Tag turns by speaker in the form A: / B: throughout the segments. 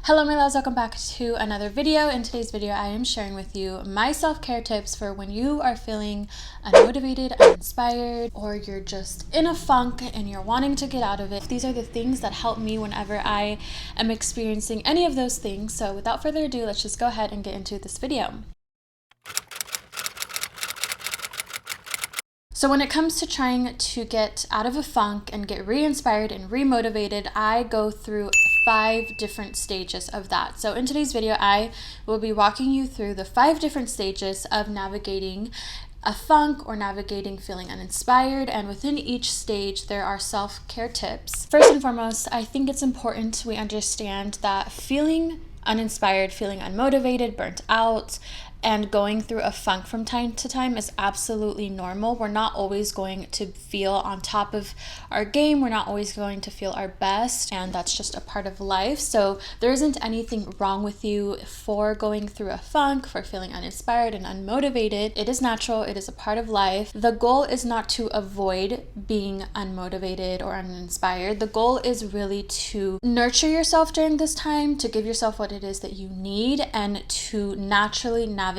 A: Hello my loves, welcome back to another video. In today's video, I am sharing with you my self-care tips for when you are feeling unmotivated, uninspired, or you're just in a funk and you're wanting to get out of it. These are the things that help me whenever I am experiencing any of those things. So without further ado, let's just go ahead and get into this video. So when it comes to trying to get out of a funk and get re-inspired and re-motivated, I go through 5 different stages of that. So in today's video, I will be walking you through the 5 different stages of navigating a funk or navigating feeling uninspired, and within each stage there are self-care tips. First and foremost, I think it's important we understand that feeling uninspired, feeling unmotivated, burnt out, and going through a funk from time to time is absolutely normal. We're not always going to feel on top of our game. We're not always going to feel our best, and that's just a part of life. So there isn't anything wrong with you for going through a funk, for feeling uninspired and unmotivated. It is natural. It is a part of life. The goal is not to avoid being unmotivated or uninspired. The goal is really to nurture yourself during this time, to give yourself what it is that you need, and to naturally navigate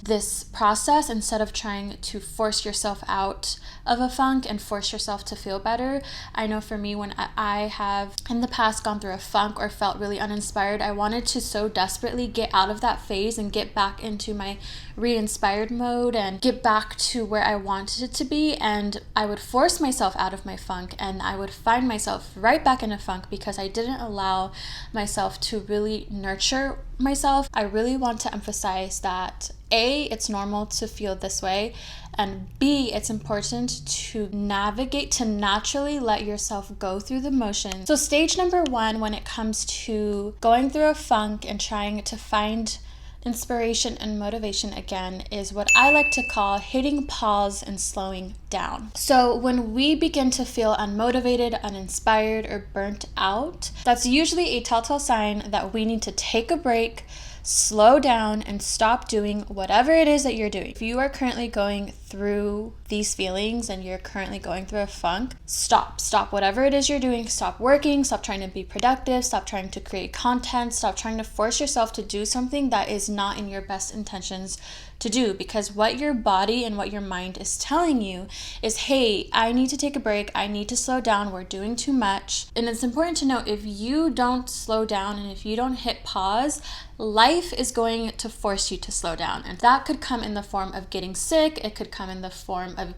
A: this process instead of trying to force yourself out of a funk and force yourself to feel better. I know for me, when I have in the past gone through a funk or felt really uninspired, I wanted to so desperately get out of that phase and get back into my re-inspired mode and get back to where I wanted it to be, and I would force myself out of my funk and I would find myself right back in a funk because I didn't allow myself to really nurture myself. I really want to emphasize that A, it's normal to feel this way, and B, it's important to navigate, to naturally let yourself go through the motions. So stage number 1, when it comes to going through a funk and trying to find inspiration and motivation again, is what I like to call hitting pause and slowing down. So when we begin to feel unmotivated, uninspired, or burnt out, that's usually a telltale sign that we need to take a break, slow down, and stop doing whatever it is that you're doing. If you are currently going through these feelings and you're currently going through a funk, stop whatever it is you're doing. Stop working, stop trying to be productive, stop trying to create content, stop trying to force yourself to do something that is not in your best intentions to do, because what your body and what your mind is telling you is, hey, I need to take a break, I need to slow down, we're doing too much. And it's important to note, if you don't slow down and if you don't hit pause, life is going to force you to slow down. And that could come in the form of getting sick, it could come in the form of,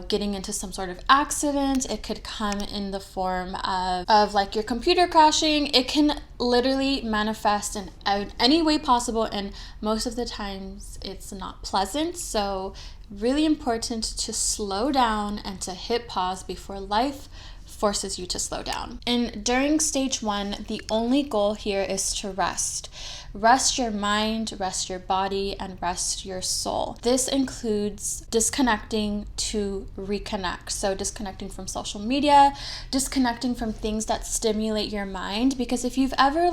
A: getting into some sort of accident, it could come in the form of like your computer crashing. It can literally manifest in any way possible, and most of the times it's not pleasant. So really important to slow down and to hit pause before life forces you to slow down. And during stage 1, the only goal here is to rest. Rest your mind, rest your body, and rest your soul. This includes disconnecting to reconnect. So disconnecting from social media, disconnecting from things that stimulate your mind. Because if you've ever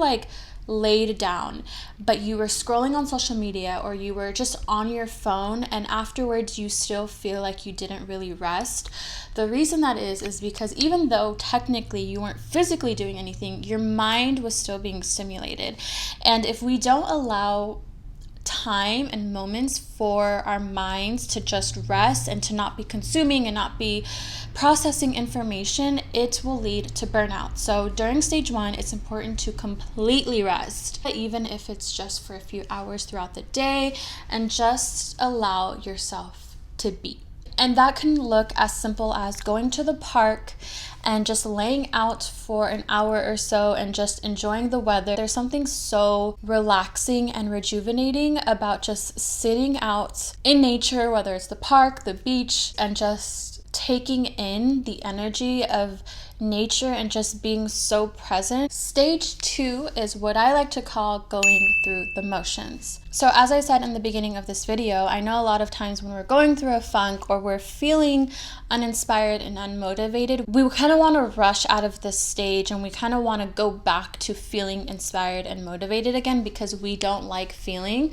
A: laid down, but you were scrolling on social media or you were just on your phone and afterwards you still feel like you didn't really rest, the reason that is because even though technically you weren't physically doing anything, your mind was still being stimulated. And if we don't allow time and moments for our minds to just rest and to not be consuming and not be processing information, it will lead to burnout. So during stage 1, it's important to completely rest, even if it's just for a few hours throughout the day, and just allow yourself to be. And that can look as simple as going to the park and just laying out for an hour or so and just enjoying the weather. There's something so relaxing and rejuvenating about just sitting out in nature, whether it's the park, the beach, and just taking in the energy of nature and just being so present. Stage 2 is what I like to call going through the motions. So as I said in the beginning of this video, I know a lot of times when we're going through a funk or we're feeling uninspired and unmotivated, we kind of want to rush out of this stage and we kind of want to go back to feeling inspired and motivated again, because we don't like feeling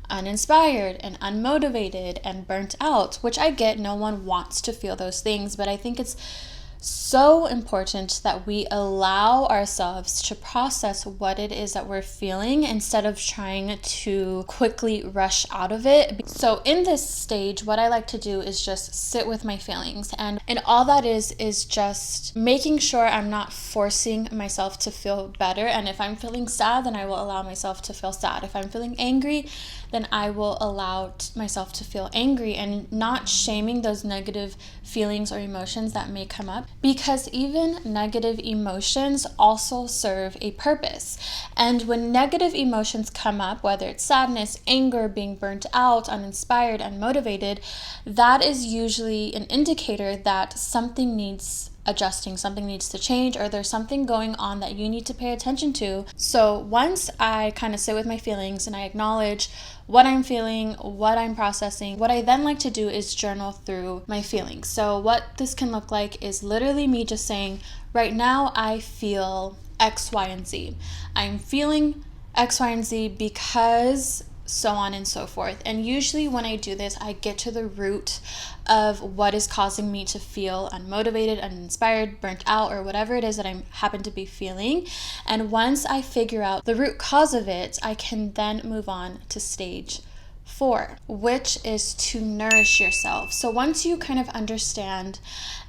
A: uninspired and unmotivated and burnt out, which I get. No one wants to feel those things, but I think it's so important that we allow ourselves to process what it is that we're feeling instead of trying to quickly rush out of it. So in this stage, what I like to do is just sit with my feelings, and all that is just making sure I'm not forcing myself to feel better. And if I'm feeling sad, then I will allow myself to feel sad. If I'm feeling angry, then I will allow myself to feel angry, and not shaming those negative feelings or emotions that may come up, because even negative emotions also serve a purpose. And when negative emotions come up, whether it's sadness, anger, being burnt out, uninspired, unmotivated, that is usually an indicator that something needs adjusting, something needs to change, or there's something going on that you need to pay attention to. So once I kind of sit with my feelings and I acknowledge what I'm feeling, what I'm processing, what I then like to do is journal through my feelings. So what this can look like is literally me just saying, right now I feel X, Y, and Z. I'm feeling X, Y, and Z because so on and so forth. And usually when I do this, I get to the root of what is causing me to feel unmotivated, uninspired, burnt out, or whatever it is that I happen to be feeling. And once I figure out the root cause of it, I can then move on to stage 4, which is to nourish yourself. So once you kind of understand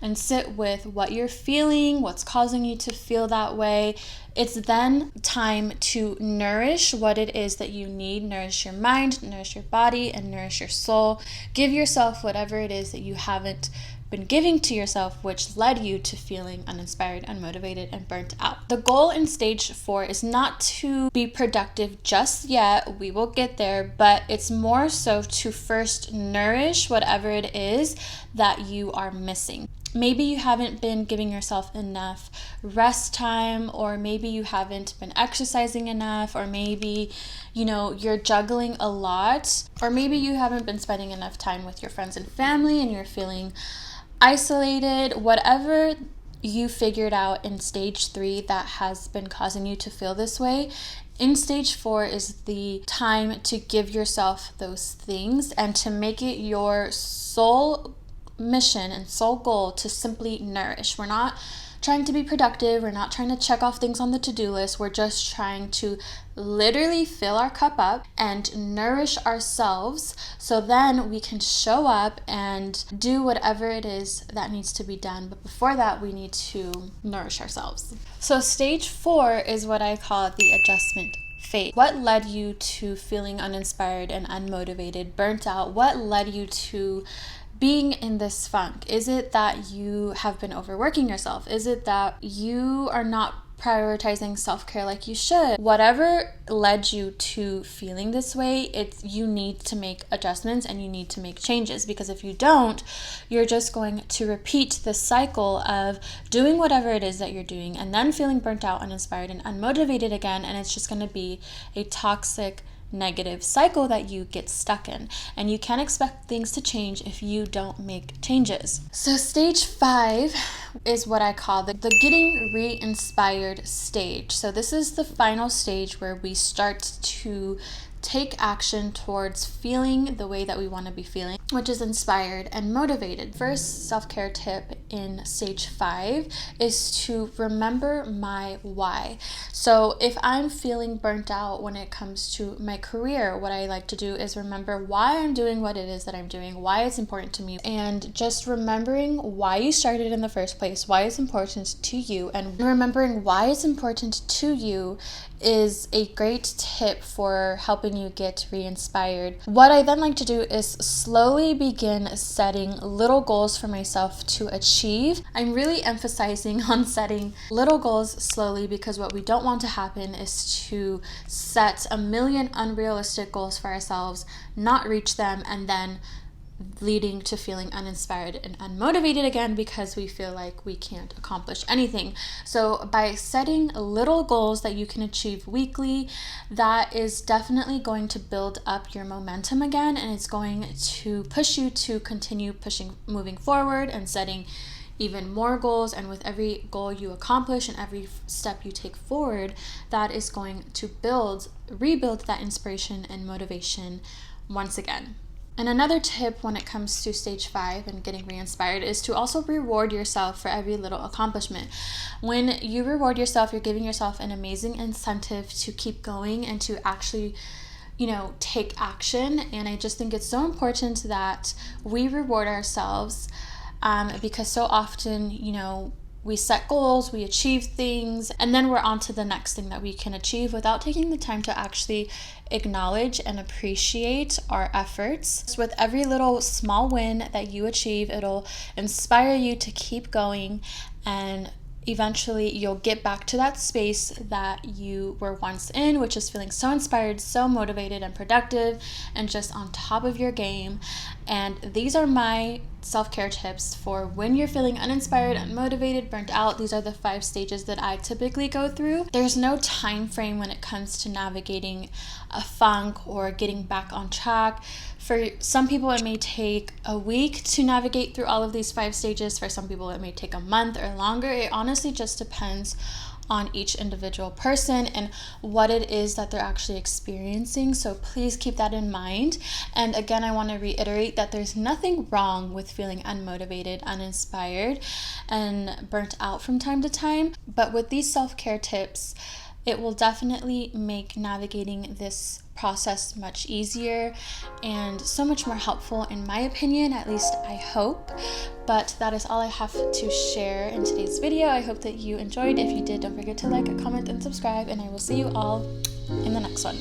A: and sit with what you're feeling, what's causing you to feel that way, it's then time to nourish what it is that you need. Nourish your mind, nourish your body, and nourish your soul. Give yourself whatever it is that you haven't been giving to yourself, which led you to feeling uninspired, unmotivated, and burnt out. The goal in stage 4 is not to be productive just yet. We will get there, but it's more so to first nourish whatever it is that you are missing. Maybe you haven't been giving yourself enough rest time, or maybe you haven't been exercising enough, or maybe, you're juggling a lot, or maybe you haven't been spending enough time with your friends and family and you're feeling isolated. Whatever you figured out in stage 3 that has been causing you to feel this way, in stage 4 is the time to give yourself those things and to make it your sole mission and sole goal to simply nourish. We're not trying to be productive. We're not trying to check off things on the to-do list. We're just trying to literally fill our cup up and nourish ourselves, so then we can show up and do whatever it is that needs to be done. But before that, we need to nourish ourselves. So stage 4 is what I call the adjustment phase. What led you to feeling uninspired and unmotivated, burnt out? What led you to being in this funk? Is it that you have been overworking yourself? Is it that you are not prioritizing self-care like you should? Whatever led you to feeling this way, you need to make adjustments and you need to make changes, because if you don't, you're just going to repeat the cycle of doing whatever it is that you're doing and then feeling burnt out, uninspired, and unmotivated again, and it's just going to be a toxic negative cycle that you get stuck in, and you can't expect things to change if you don't make changes. So stage 5 is what I call the getting re-inspired stage. So this is the final stage where we start to take action towards feeling the way that we want to be feeling, which is inspired and motivated. First self-care tip in stage 5 is to remember my why. So if I'm feeling burnt out when it comes to my career, what I like to do is remember why I'm doing what it is that I'm doing, why it's important to me, and just remembering why you started in the first place, why it's important to you. And remembering why it's important to you is a great tip for helping you get re-inspired. What I then like to do is slowly begin setting little goals for myself to achieve. I'm really emphasizing on setting little goals slowly, because what we don't want to happen is to set a million unrealistic goals for ourselves, not reach them, and then leading to feeling uninspired and unmotivated again because we feel like we can't accomplish anything. So by setting little goals that you can achieve weekly, that is definitely going to build up your momentum again, and it's going to push you to continue moving forward and setting even more goals. And with every goal you accomplish and every step you take forward, that is going to rebuild that inspiration and motivation once again. And another tip when it comes to stage 5 and getting re-inspired is to also reward yourself for every little accomplishment. When you reward yourself, you're giving yourself an amazing incentive to keep going and to actually, take action. And I just think it's so important that we reward ourselves, because so often, we set goals, we achieve things, and then we're on to the next thing that we can achieve without taking the time to actually acknowledge and appreciate our efforts. So with every little small win that you achieve, it'll inspire you to keep going, and eventually you'll get back to that space that you were once in, which is feeling so inspired, so motivated and productive, and just on top of your game. And these are my self-care tips for when you're feeling uninspired, unmotivated, burnt out. These are the 5 stages that I typically go through. There's no time frame when it comes to navigating a funk or getting back on track. For some people, it may take a week to navigate through all of these 5 stages. For some people, it may take a month or longer. It honestly just depends on each individual person and what it is that they're actually experiencing. So please keep that in mind. And again, I want to reiterate that there's nothing wrong with feeling unmotivated, uninspired, and burnt out from time to time. But with these self-care tips, it will definitely make navigating this process much easier and so much more helpful, in my opinion, at least I hope. But that is all I have to share in today's video. I hope that you enjoyed. If you did, don't forget to like, comment, and subscribe, and I will see you all in the next one.